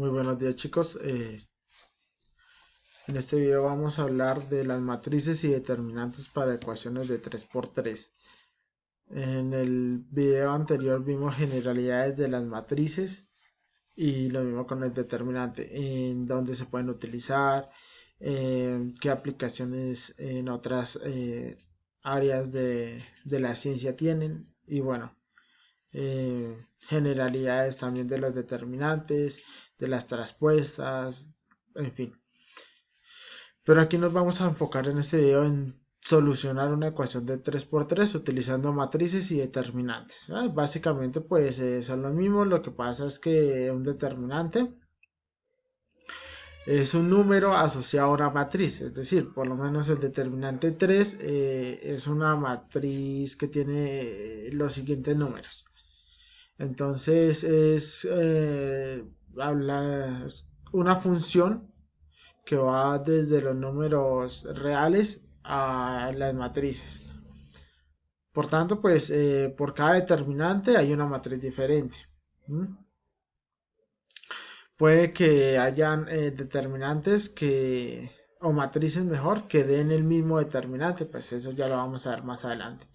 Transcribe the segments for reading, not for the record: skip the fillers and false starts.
Muy buenos días, chicos. En este video vamos a hablar de las matrices y determinantes para ecuaciones de 3×3. En el video anterior vimos generalidades de las matrices y lo mismo con el determinante, en dónde se pueden utilizar, qué aplicaciones en otras áreas de la ciencia tienen y bueno, generalidades también de los determinantes, de las traspuestas, en fin. Pero aquí nos vamos a enfocar en este video en solucionar una ecuación de 3×3 utilizando matrices y determinantes. Básicamente pues son lo mismo, lo que pasa es que un determinante es un número asociado a una matriz, es decir, por lo menos el determinante 3 es una matriz que tiene los siguientes números. Entonces es una función que va desde los números reales a las matrices. Por tanto, pues por cada determinante hay una matriz diferente. Puede que hayan determinantes o matrices mejor que den el mismo determinante, pues eso ya lo vamos a ver más adelante.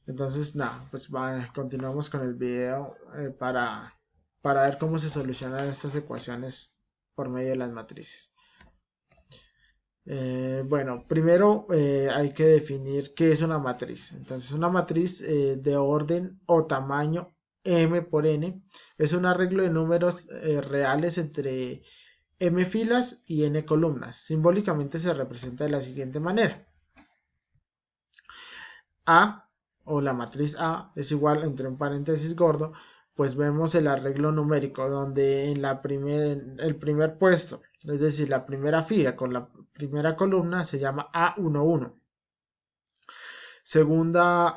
Entonces, nada, pues continuamos con el video para ver cómo se solucionan estas ecuaciones por medio de las matrices. Bueno, primero hay que definir qué es una matriz. Entonces, una matriz de orden o tamaño m por n es un arreglo de números reales entre m filas y n columnas. Simbólicamente se representa de la siguiente manera. A o la matriz A es igual, entre un paréntesis gordo, pues vemos el arreglo numérico donde en el primer puesto, es decir, la primera fila con la primera columna se llama A11. Segunda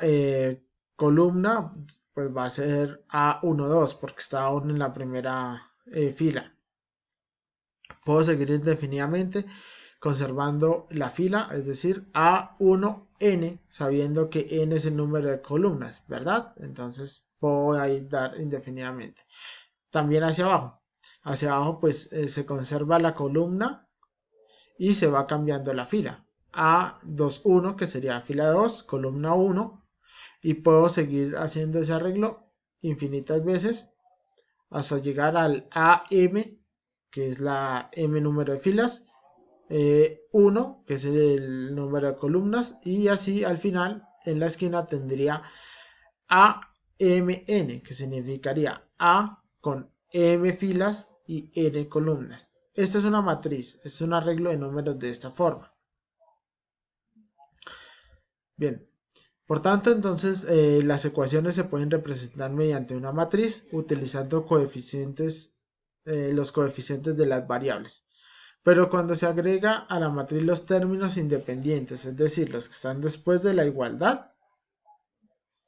columna pues va a ser A12 porque está aún en la primera fila. Puedo seguir indefinidamente conservando la fila, es decir, A1n, sabiendo que n es el número de columnas, ¿verdad? Entonces puedo ahí dar indefinidamente. También hacia abajo pues se conserva la columna y se va cambiando la fila. A21, que sería fila 2, columna 1, y puedo seguir haciendo ese arreglo infinitas veces hasta llegar al AM, que es la M número de filas, 1, que es el número de columnas, y así al final en la esquina tendría AMN, que significaría A con M filas y N columnas. Esto es una matriz, es un arreglo de números de esta forma. Bien, por tanto, entonces las ecuaciones se pueden representar mediante una matriz utilizando los coeficientes de las variables. Pero cuando se agrega a la matriz los términos independientes, es decir, los que están después de la igualdad,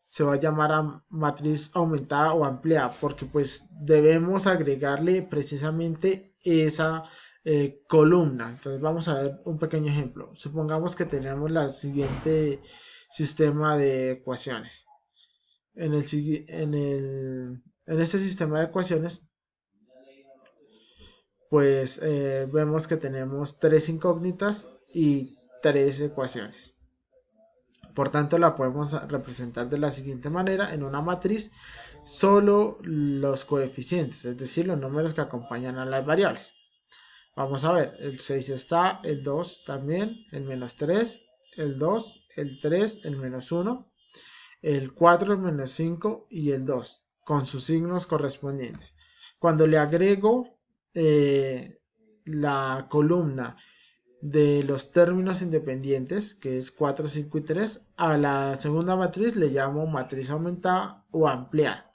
se va a llamar a matriz aumentada o ampliada, porque pues debemos agregarle precisamente esa columna. Entonces vamos a ver un pequeño ejemplo. Supongamos que tenemos la siguiente sistema de ecuaciones. En este sistema de ecuaciones pues vemos que tenemos 3 incógnitas y 3 ecuaciones. Por tanto, la podemos representar de la siguiente manera: en una matriz, solo los coeficientes, es decir, los números que acompañan a las variables. Vamos a ver, el 6 está, el 2 también, el -3, el 2, el 3, el -1, el 4, el -5 y el 2, con sus signos correspondientes. Cuando le agrego la columna de los términos independientes, que es 4, 5 y 3, a la segunda matriz le llamo matriz aumentada o ampliada.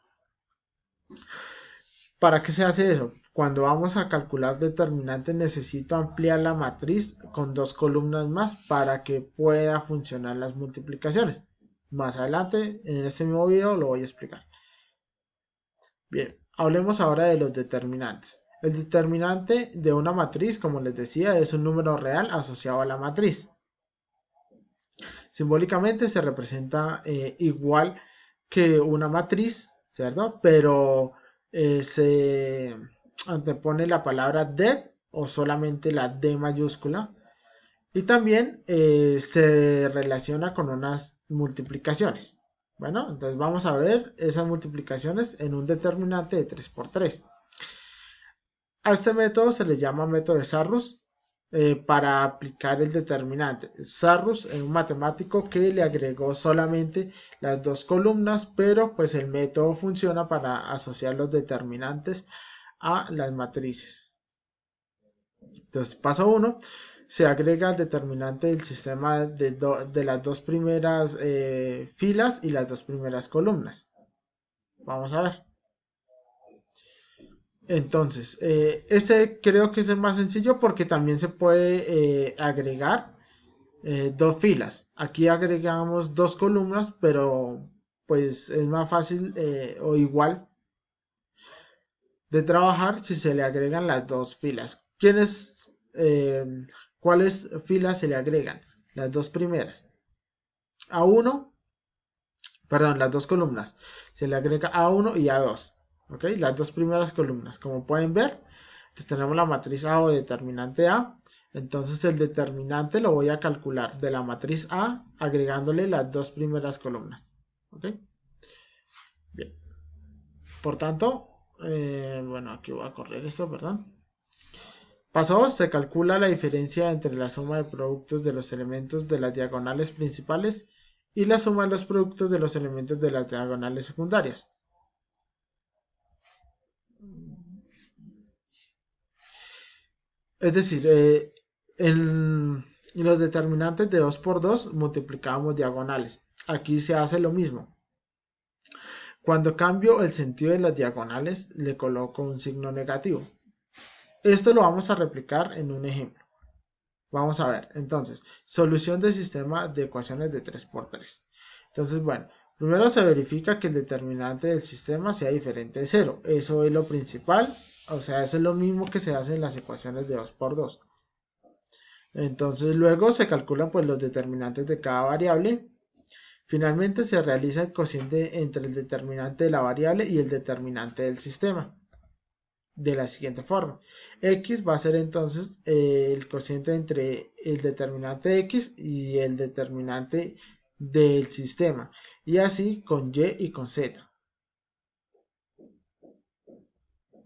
¿Para qué se hace eso? Cuando vamos a calcular determinantes necesito ampliar la matriz con 2 columnas más para que pueda funcionar las multiplicaciones. Más adelante en este mismo video lo voy a explicar. Bien, hablemos ahora de los determinantes. El determinante de una matriz, como les decía, es un número real asociado a la matriz. Simbólicamente se representa igual que una matriz, ¿cierto? Pero antepone la palabra dead o solamente la D mayúscula. Y también se relaciona con unas multiplicaciones. Bueno, entonces vamos a ver esas multiplicaciones en un determinante de 3×3. A este método se le llama método de Sarrus para aplicar el determinante. Sarrus es un matemático que le agregó solamente las dos columnas, pero pues el método funciona para asociar los determinantes a las matrices. Entonces, paso 1, se agrega el determinante del sistema de las dos primeras filas y las dos primeras columnas. Vamos a ver. Entonces, este creo que es el más sencillo porque también se puede agregar dos filas. Aquí agregamos dos columnas, pero pues es más fácil o igual de trabajar si se le agregan las dos filas. ¿Cuáles filas se le agregan? Las dos primeras. Las dos columnas. Se le agrega A1 y A2. ¿Ok? Las dos primeras columnas. Como pueden ver, entonces tenemos la matriz A o determinante A. Entonces el determinante lo voy a calcular de la matriz A agregándole las dos primeras columnas. ¿Ok? Bien. Por tanto, bueno, aquí voy a correr esto, perdón. Paso 2. Se calcula la diferencia entre la suma de productos de los elementos de las diagonales principales y la suma de los productos de los elementos de las diagonales secundarias. Es decir, en los determinantes de 2×2 multiplicamos diagonales. Aquí se hace lo mismo. Cuando cambio el sentido de las diagonales, le coloco un signo negativo. Esto lo vamos a replicar en un ejemplo. Vamos a ver, entonces, solución del sistema de ecuaciones de 3×3. Entonces, bueno, primero se verifica que el determinante del sistema sea diferente de 0. Eso es lo principal, o sea, eso es lo mismo que se hace en las ecuaciones de 2×2. Entonces, luego se calculan pues los determinantes de cada variable. Finalmente, se realiza el cociente entre el determinante de la variable y el determinante del sistema. De la siguiente forma. X va a ser entonces el cociente entre el determinante de X y el determinante del sistema. Y así con Y y con Z.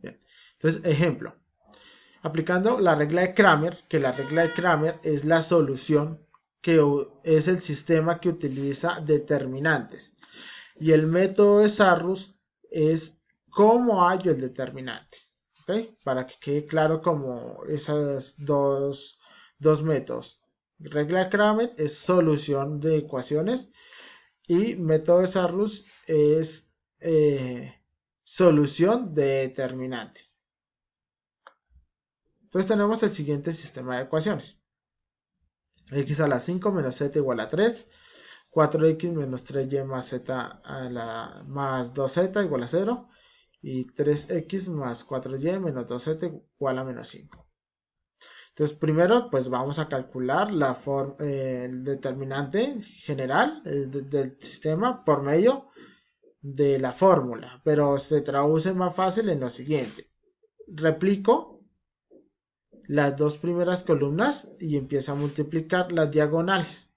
Bien. Entonces, ejemplo. Aplicando la regla de Cramer, que la regla de Cramer es la solución que es el sistema que utiliza determinantes. Y el método de Sarrus es cómo hallo el determinante. ¿Okay? Para que quede claro como esos dos métodos. Regla de Cramer es solución de ecuaciones y método de Sarrus es solución de determinante. Entonces tenemos el siguiente sistema de ecuaciones. X a la 5 menos z igual a 3. 4x menos 3y más z más 2z igual a 0. Y 3x más 4y menos 2z igual a menos 5. Entonces primero pues vamos a calcular el determinante general del sistema por medio de la fórmula. Pero se traduce más fácil en lo siguiente. Replico las dos primeras columnas y empiezo a multiplicar las diagonales.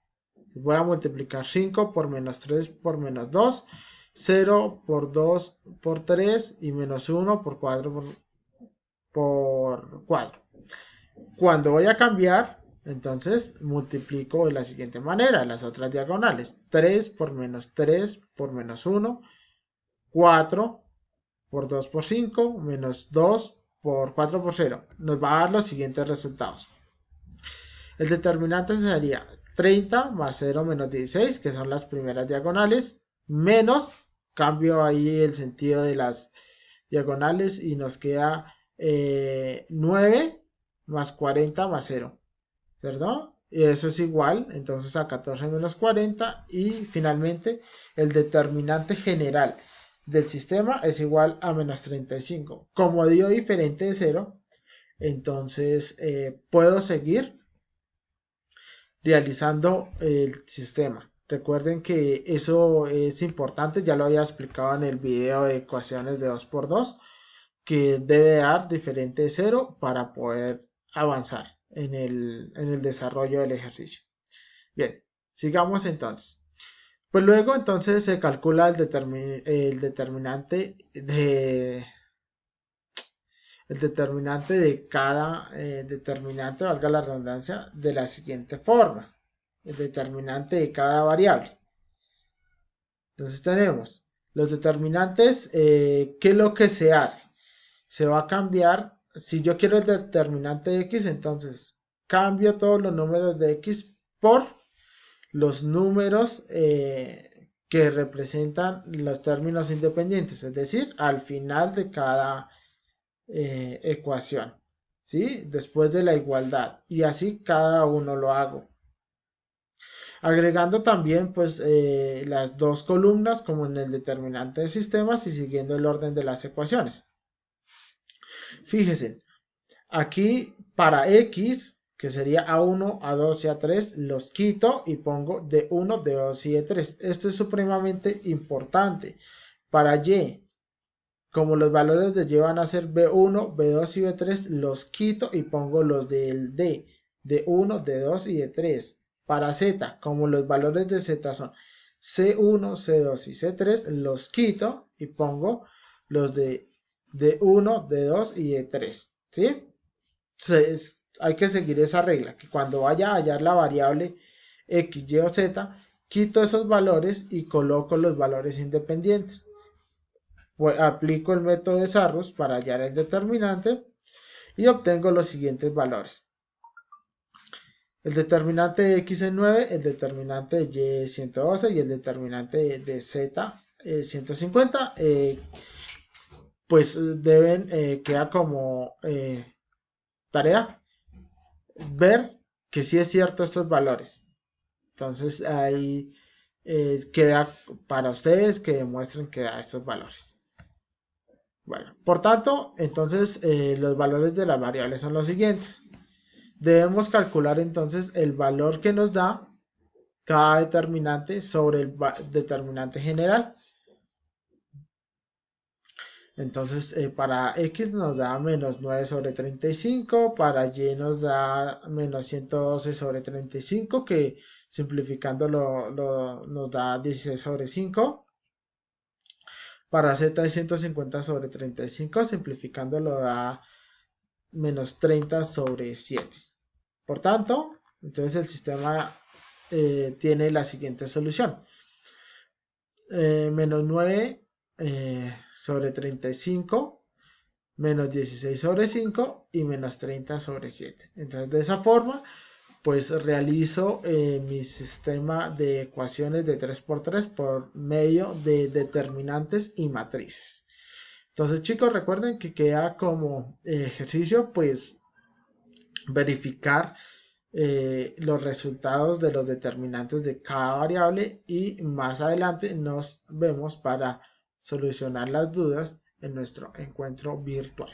Voy a multiplicar 5 por menos 3 por menos 2, 0 por 2 por 3 y menos 1 por 4 por 4. Cuando voy a cambiar, entonces multiplico de la siguiente manera las otras diagonales. 3 por menos 3 por menos 1, 4 por 2 por 5, menos 2 por 4 por 0. Nos va a dar los siguientes resultados. El determinante sería 30 más 0 menos 16, que son las primeras diagonales, menos, cambio ahí el sentido de las diagonales y nos queda 9 más 40 más 0, ¿cierto? Y eso es igual, entonces a 14 menos 40 y finalmente el determinante general del sistema es igual a menos 35. Como dio diferente de 0, entonces puedo seguir realizando el sistema. Recuerden que eso es importante, ya lo había explicado en el video de ecuaciones de 2×2, que debe dar diferente de 0 para poder avanzar en el desarrollo del ejercicio. Bien, sigamos entonces. Pues luego entonces se calcula el determinante de cada determinante, valga la redundancia, de la siguiente forma. El determinante de cada variable. Entonces tenemos los determinantes, ¿qué es lo que se hace? Se va a cambiar, si yo quiero el determinante de x, entonces cambio todos los números de x por los números que representan los términos independientes, es decir, al final de cada ecuación, ¿sí? Después de la igualdad, y así cada uno lo hago. Agregando también pues las dos columnas como en el determinante de sistemas y siguiendo el orden de las ecuaciones. Fíjense, aquí para x, que sería A1, A2 y A3, los quito y pongo D1, D2 y D3. Esto es supremamente importante. Para y, como los valores de y van a ser B1, B2 y B3, los quito y pongo los del D, D1, D2 y D3. Para z, como los valores de z son C1, C2 y C3, los quito y pongo los de D1, D2 y D3. ¿Sí? Hay que seguir esa regla, que cuando vaya a hallar la variable x, y o z, quito esos valores y coloco los valores independientes. Pues aplico el método de Sarrus para hallar el determinante y obtengo los siguientes valores. El determinante de x es 9, el determinante de y es 112 y el determinante de z es 150. Pues deben, queda como tarea ver que sí es cierto estos valores. Entonces ahí queda para ustedes que demuestren que da estos valores. Bueno, por tanto, entonces los valores de las variables son los siguientes. Debemos calcular entonces el valor que nos da cada determinante sobre el determinante general. Entonces, para x nos da menos 9 sobre 35, para y nos da menos 112 sobre 35, que simplificando nos da 16 sobre 5. Para z es 150 sobre 35, simplificando lo da menos 30 sobre 7. Por tanto, entonces el sistema tiene la siguiente solución. Menos 9 sobre 35, menos 16 sobre 5 y menos 30 sobre 7. Entonces de esa forma pues realizo mi sistema de ecuaciones de 3×3 por medio de determinantes y matrices. Entonces chicos, recuerden que queda como ejercicio pues verificar los resultados de los determinantes de cada variable y más adelante nos vemos para solucionar las dudas en nuestro encuentro virtual.